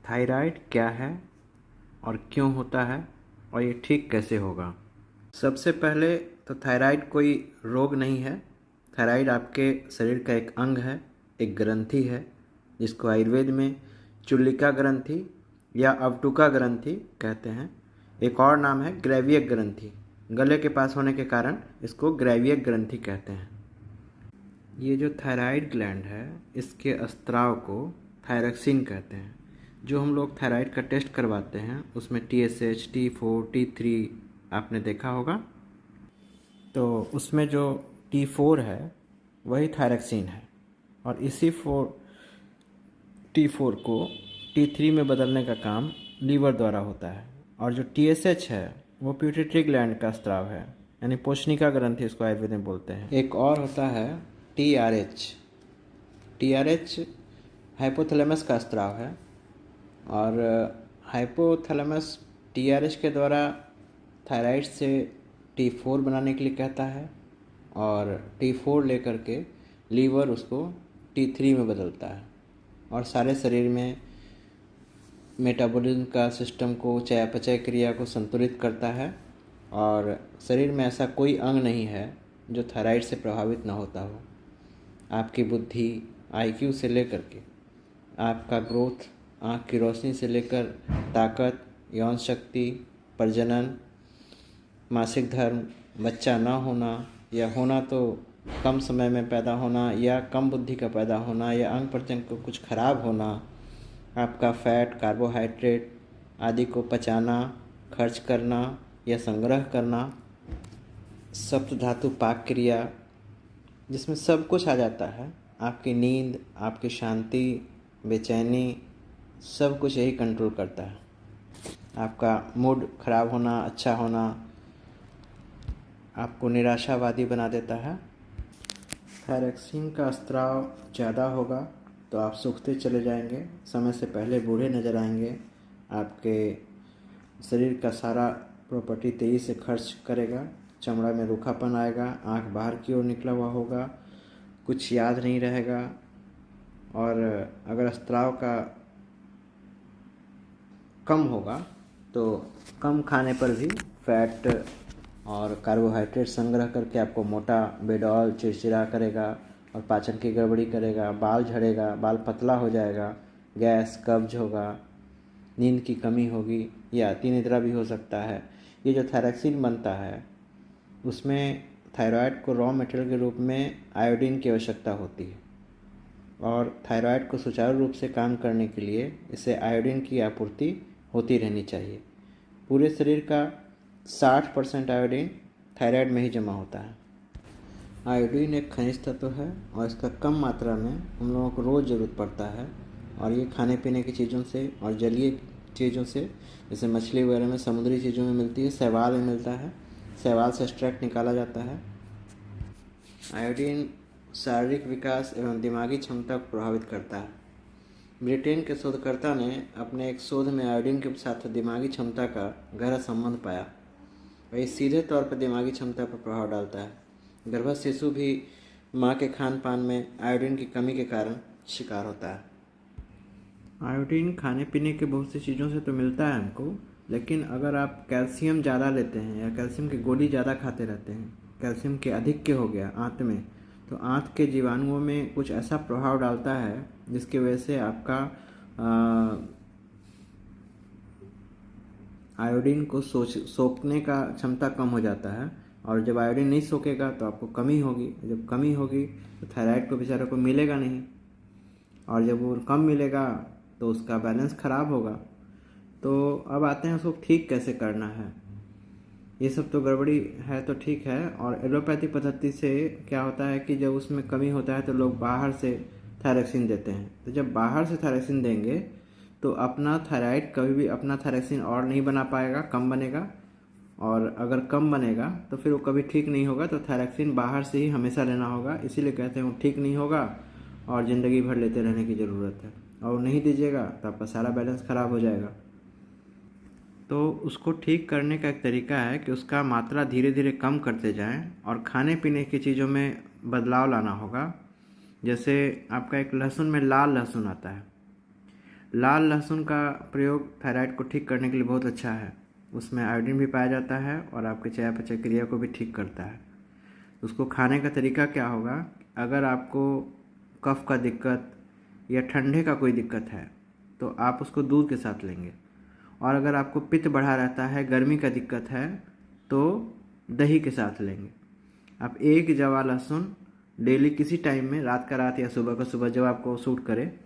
Thyroid क्या है और क्यों होता है और ये ठीक कैसे होगा। सबसे पहले तो थायराइड कोई रोग नहीं है। थायराइड आपके शरीर का एक अंग है, एक ग्रंथि है, जिसको आयुर्वेद में चुल्लिका ग्रंथि या अवटुका ग्रंथि कहते हैं। एक और नाम है ग्रैवियक ग्रंथि। गले के पास होने के कारण इसको ग्रैवियक ग्रंथि कहते हैं। ये जो थायराइड ग्लैंड है, इसके स्त्राव को थायरक्सिन कहते हैं। जो हम लोग थायराइड का टेस्ट करवाते हैं उसमें TSH, T4, T3 आपने देखा होगा। तो उसमें जो T4 है वही थायरक्सिन है और इसी T4 को T3 में बदलने का काम लीवर द्वारा होता है। और जो TSH है वो प्यूटिटरी ग्लैंड का स्त्राव है, यानी पोषणिका ग्रंथि इसको आयुर्वेद में बोलते हैं। एक और होता है TRH। TRH हाइपोथैलेमस का स्त्राव है और हाइपोथैलेमस TRH के द्वारा थायराइड से T4 बनाने के लिए कहता है और T4 लेकर के लीवर उसको T3 में बदलता है और सारे शरीर में मेटाबॉलिज्म का सिस्टम को, चयापचय क्रिया को संतुलित करता है। और शरीर में ऐसा कोई अंग नहीं है जो थायराइड से प्रभावित ना होता हो। आपकी बुद्धि, IQ से लेकर के आपका ग्रोथ, आँख की रोशनी से लेकर ताकत, यौन शक्ति, प्रजनन, मासिक धर्म, बच्चा ना होना या होना तो कम समय में पैदा होना या कम बुद्धि का पैदा होना या अंग प्रत्यंग को कुछ खराब होना, आपका फैट, कार्बोहाइड्रेट आदि को पचाना, खर्च करना या संग्रह करना, सप्त धातु पाक क्रिया जिसमें सब कुछ आ जाता है। आपकी नींद, आपकी शांति, बेचैनी, सब कुछ यही कंट्रोल करता है। आपका मूड खराब होना, अच्छा होना, आपको निराशावादी बना देता है। थायरक्सिन का स्त्राव ज़्यादा होगा तो आप सूखते चले जाएंगे, समय से पहले बूढ़े नज़र आएंगे। आपके शरीर का सारा प्रॉपर्टी तेज़ी से खर्च करेगा, चमड़ा में रूखापन आएगा, आँख बाहर की ओर निकला हुआ होगा, कुछ याद नहीं रहेगा। और अगर स्त्राव का कम होगा तो कम खाने पर भी फैट और कार्बोहाइड्रेट संग्रह करके आपको मोटा, बेडौल, चिड़चिड़ा करेगा और पाचन की गड़बड़ी करेगा, बाल झड़ेगा, बाल पतला हो जाएगा, गैस, कब्ज होगा, नींद की कमी होगी या अति निद्रा भी हो सकता है। ये जो थायरक्सिन बनता है उसमें थायराइड को रॉ मटेरियल के रूप में आयोडीन की आवश्यकता होती है और थायराइड को सुचारू रूप से काम करने के लिए इसे आयोडीन की आपूर्ति होती रहनी चाहिए। पूरे शरीर का 60% आयोडीन थायराइड में ही जमा होता है। आयोडीन एक खनिज तत्व है और इसका कम मात्रा में हम लोगों को रोज़ ज़रूरत पड़ता है और ये खाने पीने की चीज़ों से और जलीय चीज़ों से, जैसे मछली वगैरह में, समुद्री चीज़ों में मिलती है, शैवाल में मिलता है, शैवाल से एक्सट्रैक्ट निकाला जाता है। आयोडीन शारीरिक विकास एवं दिमागी क्षमता को प्रभावित करता है। ब्रिटेन के शोधकर्ता ने अपने एक शोध में आयोडीन के साथ दिमागी क्षमता का गहरा संबंध पाया और ये सीधे तौर पर दिमागी क्षमता पर प्रभाव डालता है। गर्भस्थ शिशु भी माँ के खान पान में आयोडीन की कमी के कारण शिकार होता है। आयोडीन खाने पीने के बहुत सी चीज़ों से तो मिलता है हमको, लेकिन अगर आप कैल्शियम ज़्यादा लेते हैं या कैल्शियम की गोली ज़्यादा खाते रहते हैं, कैल्शियम के अधिक के हो गया आंत में, तो आंत के जीवाणुओं में कुछ ऐसा प्रभाव डालता है जिसकी वजह से आपका आयोडीन को सोखने का क्षमता कम हो जाता है और जब आयोडीन नहीं सोखेगा तो आपको कमी होगी। जब कमी होगी तो थायराइड को बेचारे को मिलेगा नहीं और जब वो कम मिलेगा तो उसका बैलेंस ख़राब होगा। तो अब आते हैं उसको ठीक कैसे करना है। ये सब तो गड़बड़ी है तो ठीक है। और एलोपैथी पद्धति से क्या होता है कि जब उसमें कमी होता है तो लोग बाहर से थायरक्सिन देते हैं। तो जब बाहर से थायरक्सिन देंगे तो अपना थायराइड कभी भी अपना थायरक्सिन और नहीं बना पाएगा, कम बनेगा। और अगर कम बनेगा तो फिर वो कभी ठीक नहीं होगा। तो थायरक्सिन बाहर से ही हमेशा लेना होगा। इसीलिए कहते हैं वो ठीक नहीं होगा और ज़िंदगी भर लेते रहने की ज़रूरत है। और नहीं दीजिएगा तो आपका सारा बैलेंस ख़राब हो जाएगा। तो उसको ठीक करने का एक तरीका है कि उसका मात्रा धीरे धीरे कम करते जाएं और खाने पीने की चीज़ों में बदलाव लाना होगा। जैसे आपका एक लहसुन में लाल लहसुन आता है, लाल लहसुन का प्रयोग थायराइड को ठीक करने के लिए बहुत अच्छा है। उसमें आयोडीन भी पाया जाता है और आपके चयापचय क्रिया को भी ठीक करता है। उसको खाने का तरीका क्या होगा, अगर आपको कफ का दिक्कत या ठंडे का कोई दिक्कत है तो आप उसको दूध के साथ लेंगे, और अगर आपको पित्त बढ़ा रहता है, गर्मी का दिक्कत है, तो दही के साथ लेंगे। आप एक जवा लहसुन डेली किसी टाइम में, रात का रात या सुबह का सुबह, जब आपको सूट करे,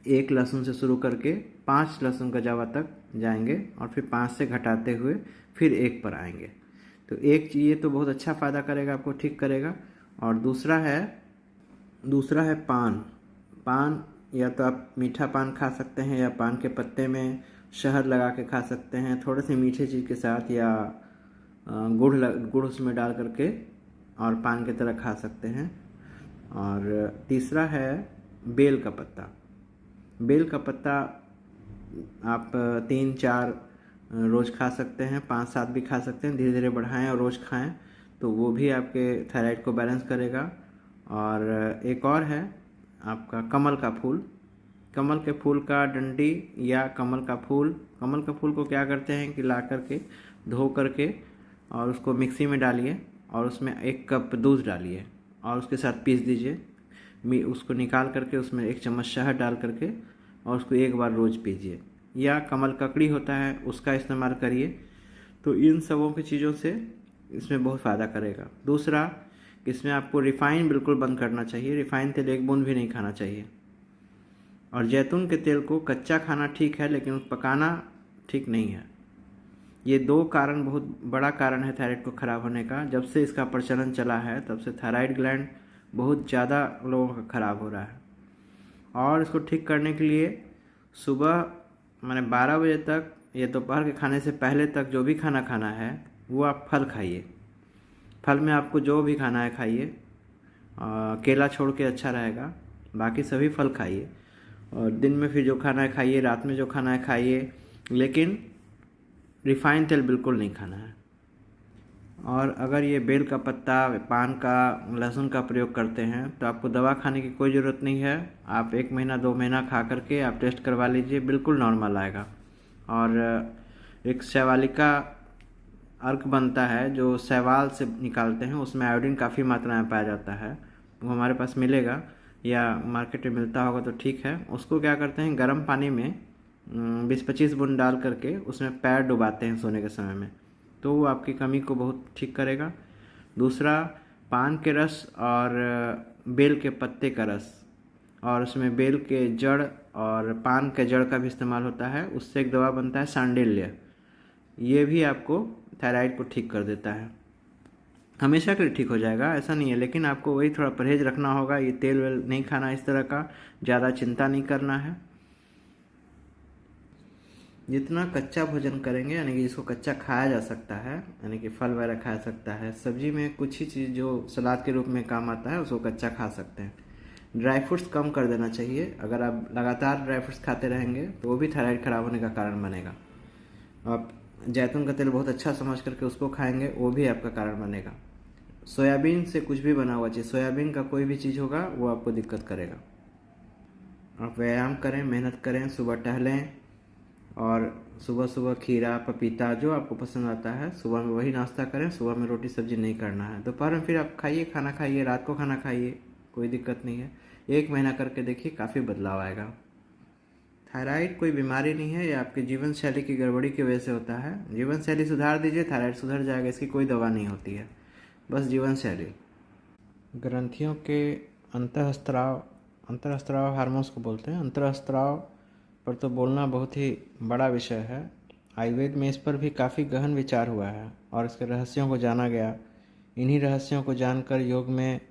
एक लहसुन से शुरू करके 5 लहसुन का जवा तक जाएंगे और फिर 5 से घटाते हुए फिर 1 पर आएंगे। तो एक ये तो बहुत अच्छा फ़ायदा करेगा, आपको ठीक करेगा। और दूसरा है पान या तो आप मीठा पान खा सकते हैं या पान के पत्ते में शहद लगा के खा सकते हैं, थोड़े से मीठे चीज़ के साथ, या गुड़ उसमें डाल करके और पान की तरह खा सकते हैं। और तीसरा है बेल का पत्ता। बेल का पत्ता आप 3-4 रोज़ खा सकते हैं, 5-7 भी खा सकते हैं, धीरे धीरे बढ़ाएं और रोज़ खाएं, तो वो भी आपके थायराइड को बैलेंस करेगा। और एक और है आपका कमल का फूल। कमल के फूल का डंडी या कमल का फूल को क्या करते हैं कि ला करके धो करके और उसको मिक्सी में डालिए और उसमें 1 कप दूध डालिए और उसके साथ पीस दीजिए। उसको निकाल करके उसमें 1 चम्मच शहद डाल करके और उसको 1 बार रोज़ पीजिए, या कमल ककड़ी होता है उसका इस्तेमाल करिए। तो इन सबों की चीज़ों से इसमें बहुत फ़ायदा करेगा। दूसरा, इसमें आपको रिफ़ाइन बिल्कुल बंद करना चाहिए, रिफ़ाइन तेल 1 बूंद भी नहीं खाना चाहिए। और जैतून के तेल को कच्चा खाना ठीक है, लेकिन पकाना ठीक नहीं है। ये 2 कारण बहुत बड़ा कारण है थायराइड को ख़राब होने का। जब से इसका प्रचलन चला है तब से थायराइड ग्लैंड बहुत ज़्यादा लोगों का ख़राब हो रहा है। और इसको ठीक करने के लिए सुबह माने 12 बजे तक या दोपहर के खाने से पहले तक जो भी खाना खाना है वो आप फल खाइए। फल में आपको जो भी खाना है खाइए, केला छोड़ के अच्छा रहेगा, बाकी सभी फल खाइए। और दिन में फिर जो खाना है खाइए, रात में जो खाना है खाइए, लेकिन रिफ़ाइन तेल बिल्कुल नहीं खाना है। और अगर ये बेल का पत्ता, पान का, लहसुन का प्रयोग करते हैं तो आपको दवा खाने की कोई ज़रूरत नहीं है। आप 1 महीना 2 महीना खा करके आप टेस्ट करवा लीजिए, बिल्कुल नॉर्मल आएगा। और एक शैवालिका अर्क बनता है जो शैवाल से निकालते हैं, उसमें आयोडीन काफ़ी मात्रा में पाया जाता है, वो हमारे पास मिलेगा या मार्केट में मिलता होगा तो ठीक है। उसको क्या करते हैं, गर्म पानी में 20-25 बूंद डाल करके उसमें पैर डुबाते हैं सोने के समय में, तो वो आपकी कमी को बहुत ठीक करेगा। दूसरा, पान के रस और बेल के पत्ते का रस, और उसमें बेल के जड़ और पान के जड़ का भी इस्तेमाल होता है, उससे एक दवा बनता है सांडिल्य। ये भी आपको थायराइड को ठीक कर देता है। हमेशा के लिए ठीक हो जाएगा ऐसा नहीं है, लेकिन आपको वही थोड़ा परहेज रखना होगा। ये तेल वेल नहीं खाना, इस तरह का ज़्यादा चिंता नहीं करना है। जितना कच्चा भोजन करेंगे, यानी कि जिसको कच्चा खाया जा सकता है, यानी कि फल वगैरह खाया सकता है, सब्जी में कुछ ही चीज़ जो सलाद के रूप में काम आता है उसको कच्चा खा सकते हैं। ड्राई फ्रूट्स कम कर देना चाहिए। अगर आप लगातार ड्राई फ्रूट्स खाते रहेंगे तो वो भी थायराइड ख़राब होने का कारण बनेगा। आप जैतून का तेल बहुत अच्छा समझ करके उसको खाएंगे, वो भी आपका कारण बनेगा। सोयाबीन से कुछ भी बना हुआ चीज़, सोयाबीन का कोई भी चीज़ होगा वो आपको दिक्कत करेगा। आप व्यायाम करें, मेहनत करें, सुबह टहलें, और सुबह सुबह खीरा, पपीता जो आपको पसंद आता है सुबह में वही नाश्ता करें। सुबह में रोटी सब्जी नहीं करना है। दोपहर में फिर आप खाइए, खाना खाइए, रात को खाना खाइए, कोई दिक्कत नहीं है। 1 महीना करके देखिए, काफ़ी बदलाव आएगा। थायराइड कोई बीमारी नहीं है, ये आपकी जीवन शैली की गड़बड़ी की वजह से होता है। जीवन शैली सुधार दीजिए, थायराइड सुधर जाएगा। इसकी कोई दवा नहीं होती है, बस जीवन शैली। ग्रंथियों के अंतःस्राव हार्मोन्स को बोलते हैं। अंतःस्राव पर तो बोलना बहुत ही बड़ा विषय है। आयुर्वेद में इस पर भी काफ़ी गहन विचार हुआ है और इसके रहस्यों को जाना गया। इन्हीं रहस्यों को जानकर योग में,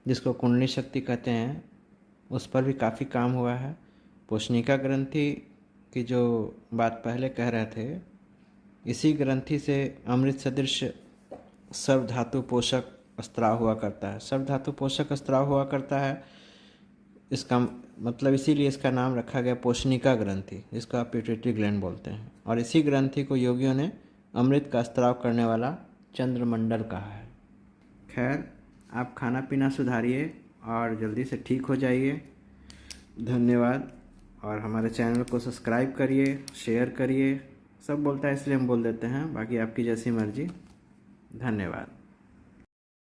जिसको कुंडली शक्ति कहते हैं, उस पर भी काफ़ी काम हुआ है। पोषणिका ग्रंथि की जो बात पहले कह रहे थे, इसी ग्रंथि से अमृत सदृश सर्वधातु पोषक स्त्राव हुआ करता है। सर्वधातु पोषक स्त्राव हुआ करता है, इसका मतलब इसीलिए इसका नाम रखा गया पोषणिका ग्रंथि, जिसको आप पिट्यूटरी ग्लैंड बोलते हैं। और इसी ग्रंथि को योगियों ने अमृत का स्त्राव करने वाला चंद्रमंडल कहा है। खैर, आप खाना पीना सुधारिए और जल्दी से ठीक हो जाइए। धन्यवाद। और हमारे चैनल को सब्सक्राइब करिए, शेयर करिए। सब बोलता है इसलिए हम बोल देते हैं, बाकी आपकी जैसी मर्ज़ी। धन्यवाद।